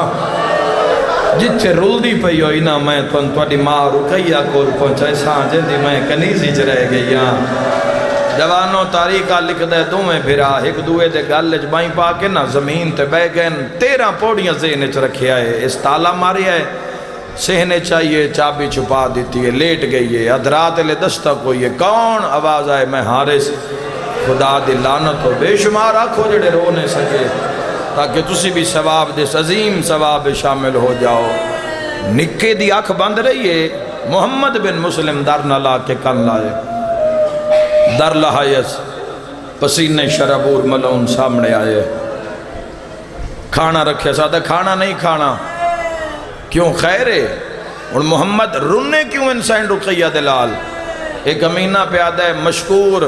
جتھے رول دی پئی ہوئی نا میں تواڈی ماں رکیہ کول پہنچائے ساں جندی میں کنیزی چ رہ گئی ہاں۔ جوانوں تاریخہ لکھ دے دوویں بھرا ایک دوے دے گل وچ بائیں پا کے نا زمین تے بہ گئے 13 پوڑیاں ذہن وچ رکھیا ہے، اس تالا ماریا ہے، سہنے چاہیے چابی چھپا دیتی ہے، لیٹ گئی ہے، ادرات لے دستک ہوئی ہے، کون آواز آئے میں حارث، خدا دی لعنت ہو بے شمار آنکھوں جڑے رو نہیں سکے تاکہ تسی بھی ثواب دس عظیم ثواب شامل ہو جاؤ۔ نکے دی آنکھ بند رہی ہے، محمد بن مسلم در نہ لا کے کن لائے، در لہائیس پسینے شربور ملون سامنے آئے، کھانا رکھے ساتھ کھانا نہیں کھانا، کیوں خیر ہے؟ اور محمد رنے کیوں انسان رقیہ دلال؟ ایک امینہ پیادہ ہے مشکور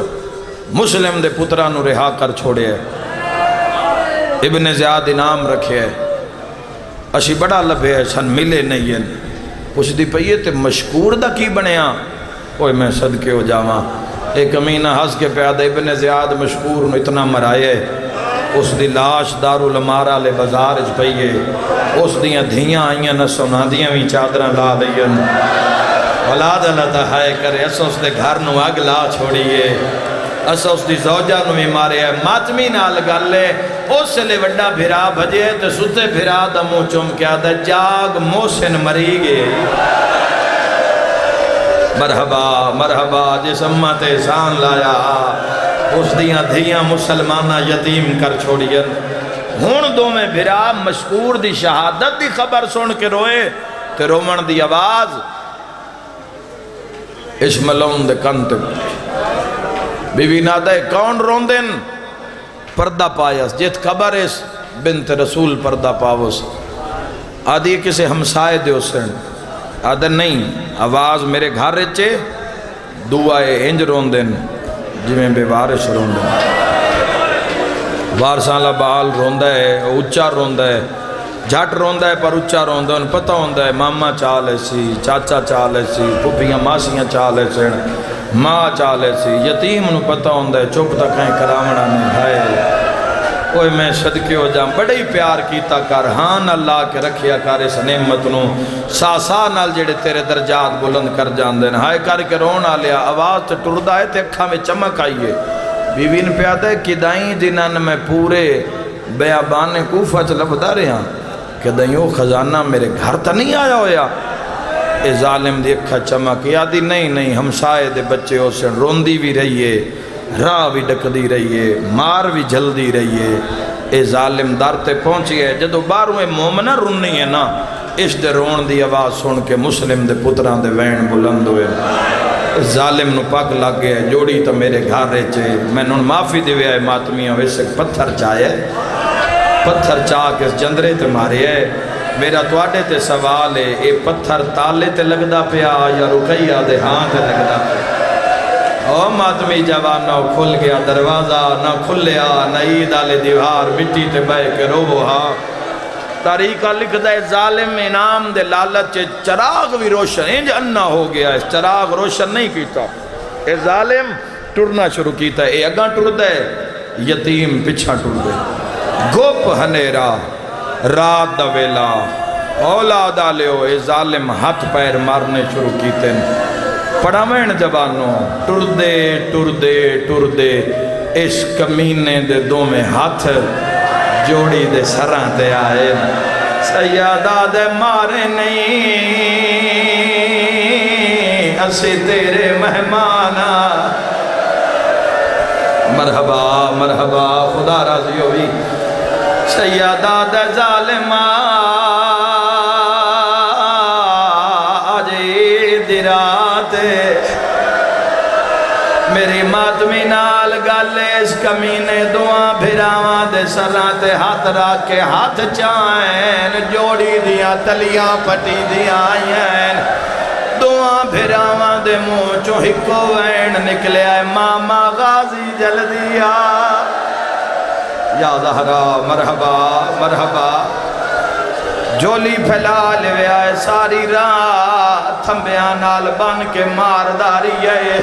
مسلم دے پترانو رہا کر چھوڑے ہے، ابن زیاد انعام رکھے ہے، اشی بڑا لبھے ہے سن ملے نہیں ہے، پوچھ دی پئیے تے مشکور دا کی بنیا؟ اوہ میں صدقے ہو جاواں، ایک امینہ ہس کے پیادہ ابن زیاد مشکور نو اتنا مرائے، اس دی لاش دارالمارہ لے بازار اچ پئیے، اس دیاں دھیاں آئیاں نہ سنا دیاں بھی چادرہ لا دیاں، اولاد اللہ تحائے کرے، اسا اس دے گھر نو آگ لا چھوڑیے، اسا اس دی زوجہ نو بھی مارے ہے، ماتمی نال گلے، اس سے لے وڈا بھرا بھجے تے ستے بھرا دا مو چم کیا دا جاگ محسن مری گے، مرحبا مرحبا جس امت احسان لایا، اس دیاں دھیاں مسلمانہ یتیم کر چھوڑیاں، ہون دو میں بھرا مشکور دی شہادت دی خبر سن کے روئے تے رومن دی آواز اس ملون دے کنتے بی بی نادہ کون روندن؟ پردہ پایس جیت خبر اس بنت رسول پردہ پاوس، آدھی کسے ہمسائے دے اسن، آدھا نہیں آواز میرے گھر رچے دعائے انج روندن جی میں بے وارش روندن، وارساں لبال روندہ ہے، اچھا روندہ ہے، جھٹ روندہ ہے پر اچھا روندہ ہے، پتہ ہوندہ ہے ماما چالے سی، چاچا چالے سی، پھوپیاں ماسیاں چالے سی، ماں چالے سی، یتیم نو پتہ ہوندہ ہے، چپ تکائیں کرامنا نہیں ہے، کوئی میں صدقے ہو جاؤں، بڑے ہی پیار کیتا کر، ہاں اللہ کے رکھیا کر اس نعمت نو، سا نال جڑے تیرے درجات بلند کر جاندے ہیں، ہائے کر کے رونا لیا، آواز تے ٹردہ ہے تے اکھا میں چمک آئیے، بیوین پیادہ ہے کدائیں جنہاں میں پورے بیابان کوفہ چ لبدا رہا کہ دائیوں خزانہ میرے گھر تا نہیں آیا ہویا، اے ظالم دی اکھا چمک یادی نہیں ہمسائے دے بچے ہو سے روندی بھی رہیے، راہ بھی ڈکدی رہیے، مار بھی جلدی رہیے، اے ظالم در تے پہنچی ہے، جدو بارویں مومنہ رننی ہے نا، اس دے رون دی آواز سن کے مسلم دے پتران دے وین بلند ہوئے، ظالم نو پاک لگ گیا، جوڑی تو میرے گھر رچے، میں نون معافی دے ہوئے ماتمیاں ویسے پتھر چاہے، پتھر چاہ کے جندرے تے مارے ہے، میرا توڑے تے سوال ہے، اے پتھر تالے تے لگدا پیا یا رکیہ دے ہاں تے لگدا پیا، او ماتمی جوانہ کھل گیا دروازہ، نہ کھلیا، نہ عید آلے دیوار، مٹی تے بے کے رو ہاں، تاریخہ لکھ دے ظالم انعام دے لالچ چراغ بھی روشن، انج انہ ہو گیا ہے، چراغ روشن نہیں کیتا، اے ظالم ٹرنا شروع کیتا ہے، اے اگاں ٹر دے، یتیم پچھا ٹر دے، گوپ ہنیرا رات دا ویلا اولاد آلیو، اے ظالم ہاتھ پیر مارنے شروع کیتے ہیں، پڑھامین جبانوں ٹر دے اس کمینے دے دو میں ہاتھ جوڑی دے سران دے آئے، سیادہ دے مارے نہیں اسے تیرے مہمانا، مرحبا مرحبا خدا راضی ہوئی، سیادہ دے ظالمہ آجے دراتے، میری ماتمی نال گالے اس کمینے دعا بھراواں دے سران تے ہاتھ راکھ کے ہاتھ چاہیں، جوڑی دیا تلیاں پٹی دیا آئین، دعا بھراواں دے موچوں ہکو وین نکلے آئے، ماما غازی جل دیا، یا زہرا مرحبا مرحبا جولی پھیلا لیا ہے ساری راہ تھمبیاں نال بن کے مارداری ہے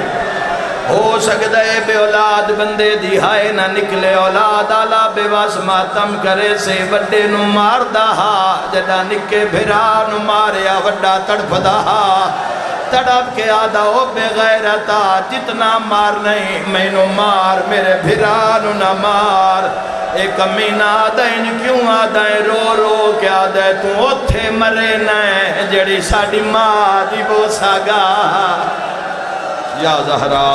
ہو سکتا ہے بے اولاد بندے دی ہائے نہ نکلے اولاد آلہ بے واس ماتم کرے سے وڈے نو مار دہا جڑا نکے بھرا نو ماریا وڈا تڑپ دہا تڑپ کے آدھا او بے غیرتا جتنا مار نہیں میں نو مار میرے بھرا نو نہ مار ایک امینہ آدھائیں کیوں آدھائیں رو رو کے آدھائیں تو اوتھے مرے نائیں جڑی ساڑی ماں دی بوسا گا یا زہرا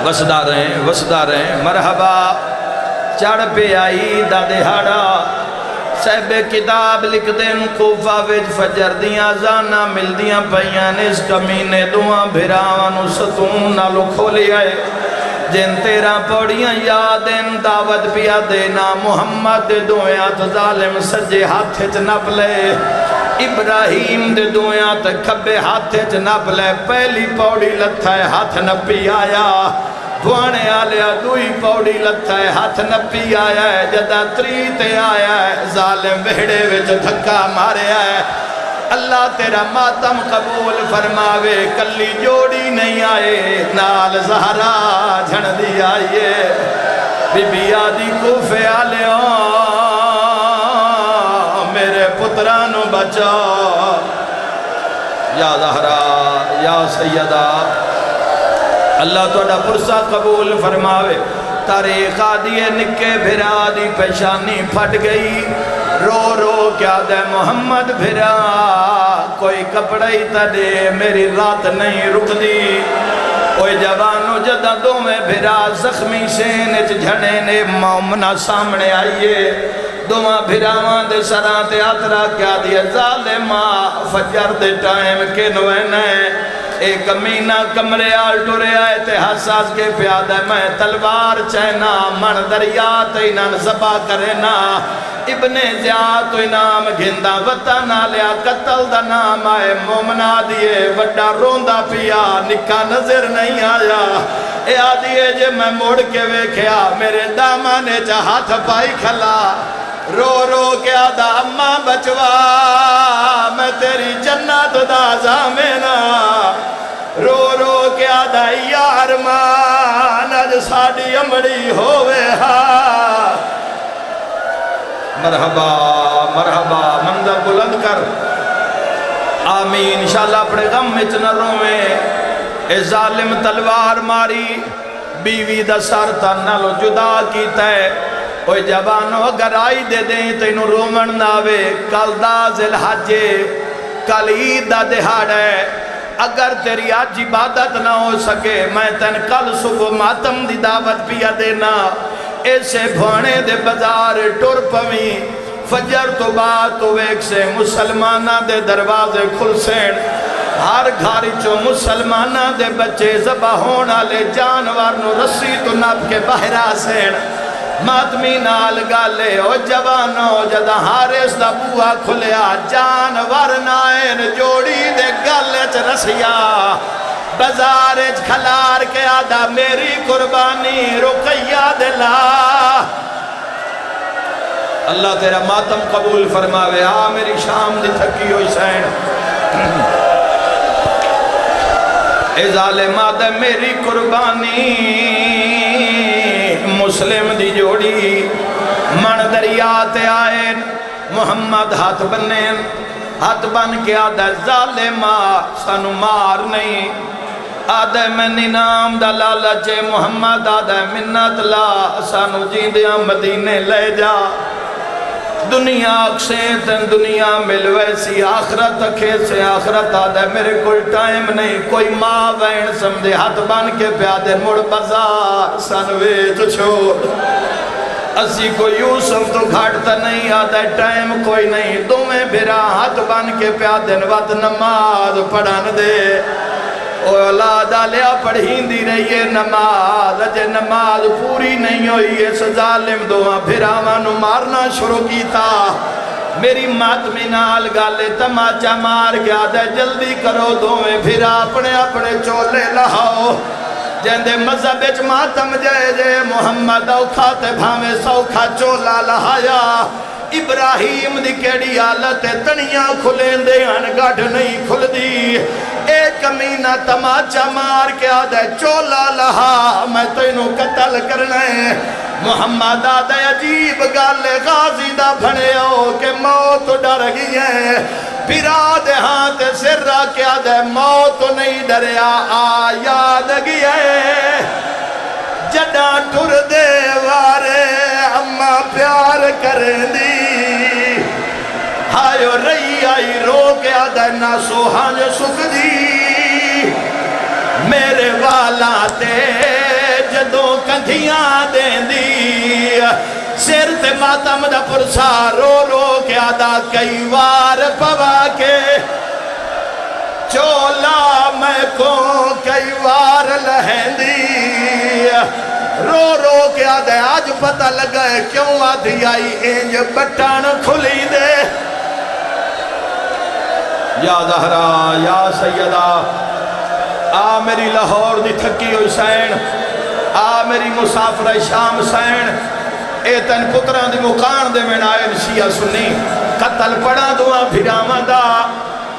وسدہ رہیں مرحبا چڑھ پہ آئی دا دہاڑا صاحب کتاب لکھ دیں کوفہ وچ فجر دیاں زانا مل دیاں پہیاں اس کمینے دعاں بھراوانو ستون نالو کھولی آئے جن تیرا پوڑیاں یادیں دعوت پیا دینا محمد دعیاں تو ظالم سجے ہاتھ نپ لے ابراہیم دے دعیاں تو کھبے ہاتھ نپ لے پہلی پوڑی لتھا ہے ہاتھ نپی آیا بھوانے آلیا دوئی پوڑی لتھا ہے ہاتھ نپی آیا ہے جدہ تریتے آیا ہے ظالم بہڑے وچ دھکا مارے ہے اللہ تیرا ماتم قبول فرماوے کلی جوڑی نہیں آئے نال زہرا جھن دی آئیے بی بی آدھی کوفے آلیوں میرے پترانو بچا یا زہرا یا سیدہ اللہ توڑا پرسہ قبول فرماوے تاریخ آدھیے نکے بھرا دی پیشانی پھٹ گئی رو رو کیا دے محمد بھرا کوئی کپڑائی تا دے میری رات نہیں رک دی کوئی جوانو جدہ دو میں بھرا زخمی سینچ جھڑے نے مومنہ سامنے آئیے دوما بھراوان دے سرات آترا کیا دیا ظالمہ فجر دے ٹائم کے نوینے ایک امینہ کمرے آل ٹورے آئے تے حساس کے پیادہ میں تلوار چہنا من دریات انان زبا کرنا ابن زیاد تو انام گھندہ وطن آلیا قتل دا نام آئے مومنہ دیئے وڈا روندہ پیا نکا نظر نہیں آیا اے آدھیے جے میں موڑ کے ویکھیا میرے دامانے چا ہاتھ پائی کھلا رو رو کے آدھا اماں بچوا میں تیری جنت دا زامینا رو رو کے آدھا یا ارمان اج ساڑی امڑی ہوئے ہاں مرحبا مرحبا منظر بلند کر آمین انشاءاللہ اپنے غم میں چنہ رویں اے ظالم تلوار ماری بیوی دا سر تنالو جدا کیتا ہے اوہ جوانو اگر آئی دے دیں تو انہوں رومن ناوے کل دا ذوالحجے کل عید دا دہاڑ ہے اگر تیری آج عبادت نہ ہو سکے میں تین کل صبح ماتم دی دعوت پیا دینا ایسے بھونے دے بزار ٹور پویں فجر تو بعد تو ایک سے مسلمانہ دے دروازے کھل سین ہر گھاری چو مسلمانہ دے بچے زبا ہونا لے جانوار نو رسی تو نب کے بہرہ سین ماتمی نال گالے او جوانو جدہ حارس دا بوہ کھلیا جانور نائن جوڑی دے گالے چ رسیا بزارج کھلار کے آدھا میری قربانی رقیہ دلا اللہ تیرا ماتم قبول فرماوے میری شام دی تھکی ہوئی سین اے ظالمہ دے میری قربانی مسلم دی جوڑی من دریات آئین محمد ہاتھ بنین ہاتھ بن کے آدھا ظالمہ سانو مار نہیں آدھے میں نام دا لالچے محمد آدھے منت لا سانو جیندیاں مدینے لے جا دنیا اکسیتن دنیا ملویسی آخرت اکھے سے آخرت آدھے میرے کوئی ٹائم نہیں کوئی ماں وین سمدھے ہاتھ بان کے پیادے مڑ بزار سنویج چھوڑ اسی کو یوسف تو گھاٹتا نہیں آدھے ٹائم کوئی نہیں دو میں بھرا ہاتھ بان کے پیادے وقت نماز پڑھان دے او اولاد آلیا پڑھین دی رہی ہے نماز اجے نماز پوری نہیں ہوئی اس ظالم دعا بھراوانو مارنا شروع کیتا میری ماتمی نال گالے تماچا مار گیا دے جلدی کرو دوویں بھرا اپنے اپنے چولے لہاؤ جندے مذہب وچ ماتم جائے جے محمد اوکھا تے بھاویں سوکھا چولا لہایا ابراہیم دی کیڑی حالت تنیاں کھلیں دے ان گڑھ نہیں کھل دی ایک کمینہ تماچا مار کے آدھے چولا لہا میں تو انہوں قتل کرنا ہے محمد آدھے عجیب گال غازی دا بھنے ہو کہ موت ڈر گئی ہے پھرا دے ہاتھ سر را کے آدھے موت نہیں ڈریا یاد گئی ہے جڑا ٹر دے وارے اما پیار کریں دی ہائیو رئی آئی رو کے آدھے نہ سوہاں جو سکھ دی میرے والا تے جدوں کندھیاں دیں دی سر تے ماتم دا پرسا رو رو کے آدھا کئی وار پوا کے چولا میں کو کئی وار لہن دی رو رو کے آدھے آج پتہ لگا ہے کیوں آدھی آئی انج بٹان کھلی دے یا زہرا یا سیدہ آ میری لاہور دی تھکی ہوئی سین آ میری مسافر شام سین اے تن پتران دی مکان دے میں آئین شیعہ سنی قتل پڑا دعا بھیراما دا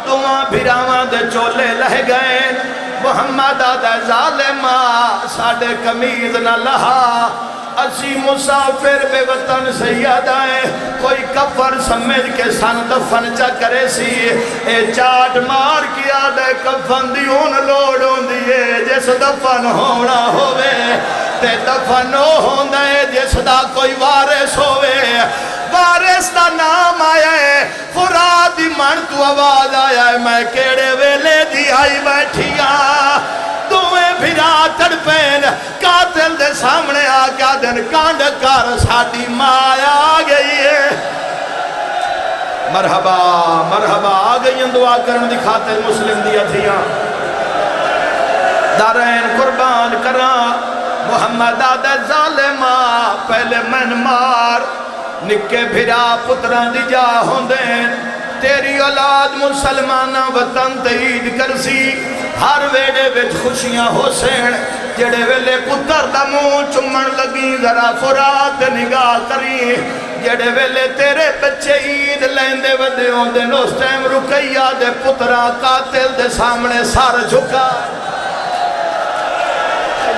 دعا بھیراما دے چولے لہ گئے محمد آدھے ظالمہ ساڑھے کمید نہ لہا اسی مسافر بے وطن سید آئے کوئی کفر سمجھ کے سن دفن چا کرے سی اے چاٹ مار کیا دے کفن دی ان لوڑوں دیئے جس دفن ہونا ہوئے تے دفن ہوں دے جس دا کوئی وارث ہوئے وارث دا نام آیا ہے فرادی من تو آواز آیا ہے میں کیڑے ویلے دی آئی بیٹھیاں تمہیں بھیرا تڑپین قاتل دے سامنے آگیا دن کانڈ کار ساڑی مایا آگئی ہے مرحبا مرحبا آگئی دعا کرن دی خاطر مسلم دیا تھیاں دارین قربان کران محمد آدھے ظالمہ پہلے من مار نکے بھیرا پتران دی جا ہوندین تیری اولاد مسلمانہ وطن تہید کرسی ہر ویڈے وچ خوشیاں ہو سین جڑے ویلے پتر دا منہ چمن لگی ذرا فرات نگاہ کری جڑے ویلے تیرے بچے عید لیندے ودے ہوندے نو اس ٹائم رکیہ دے پترہ قاتل دے سامنے سار جھکا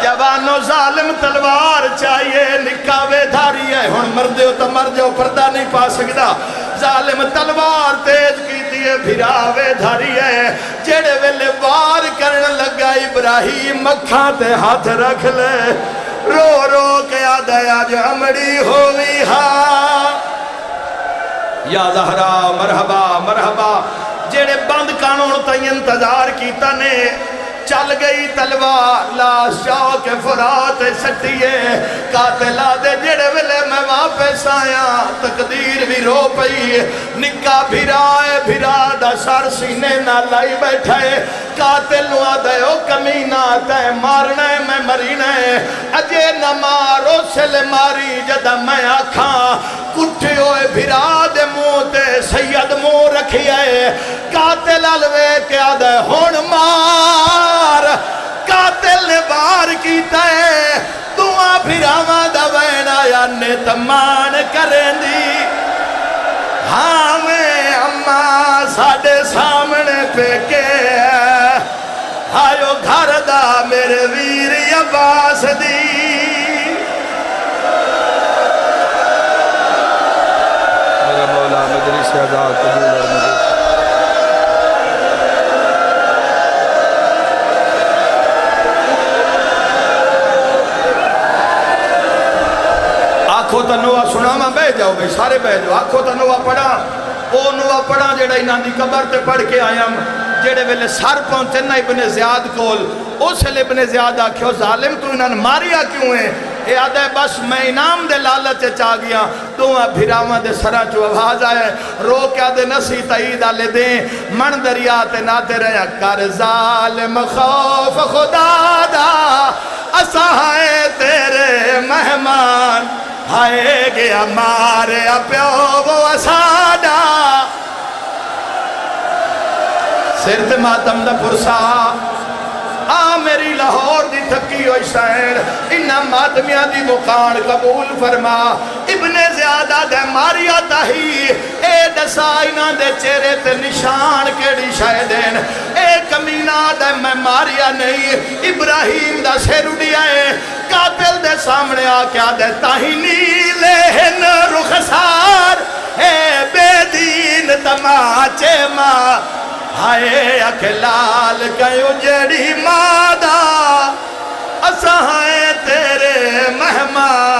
جوانو ظالم تلوار چاہیے نکاوے دھاری ہے ہن مردے ہو تو مر جاؤ پردہ نہیں پا سکتا ظالم تلوار تیز کی دیئے بھراوے دھاری ہے جڑے ویلے وار کرن لگا ابراہیم مکھاں تے ہاتھ رکھ لے رو رو کے آدھے آج امڑی ہوئی ہاں یا زہرا مرحبا مرحبا جڑے بند قانون تا انتظار کیتا نے چل گئی تلوار لاش جاؤ کے فرات سٹیے قاتلہ دے جڑے ویلے میں واپس آیا تقدیر بھی رو پئی نکا بھیرائے بھیرا دا سر سینے نہ لائی بیٹھائے قاتل نوا دے او کمینہ تے مارنے میں مرینے اجے نہ مارو سل ماری جدہ میں آکھاں کٹھے ہوئے بھیرا دے موتے سید مو رکھی آئے قاتل الوے کے آدھے ہون مار قاتل نے بار کیتا ہے دعا بھیراما دا وین آیا نتمان کریں دی ہاں میں اممہ ساڑے سامنے پہ کے آئیو گھر دا میرے ویر عباس دی میرا مولا مجلس ادا قبول اور مجلس آنکھوں تا نوہ سنا میں بے جاؤ بے سارے بے جاؤ آنکھوں تا نوہ پڑھا او نوہ پڑھا جڑا انہاں دی قبر تے پڑھ کے آیا جڑے ویلے سر پہنچے نا ابن زیاد کول اس لئے ابن زیاد آکھو ظالم تو انہاں ماریا کیوں ہے اے آدھے بس میں انعام دے لالچ چاہ گیا تو بھیراما دے سرا جو آواز آئے رو کیا دے نسی تائید آلے دیں من دریات ناتے رہا کر ظالم خوف خدا دا اسائے تیرے مہمان ہائے گیا مارے پیو وہ اسادا سرت ماتم دا پرسا آ میری لاہور دی تھکی حسین انہا ماتمیاں دی مقان قبول فرما ابن زیادہ دے ماریا تاہی اے دسا انہا دے چہرے تے نشان کیڑی شاہدین اے کمینہ دے میں ماریا نہیں ابراہیم دا سر اڑیا ہے قاتل دے سامنے آکیا دے تاہی نیلہن رخسار اے بے دین تماچے ماں ہائے اکھلال کیوں جڑی مادہ اساں ہیں تیرے مہمان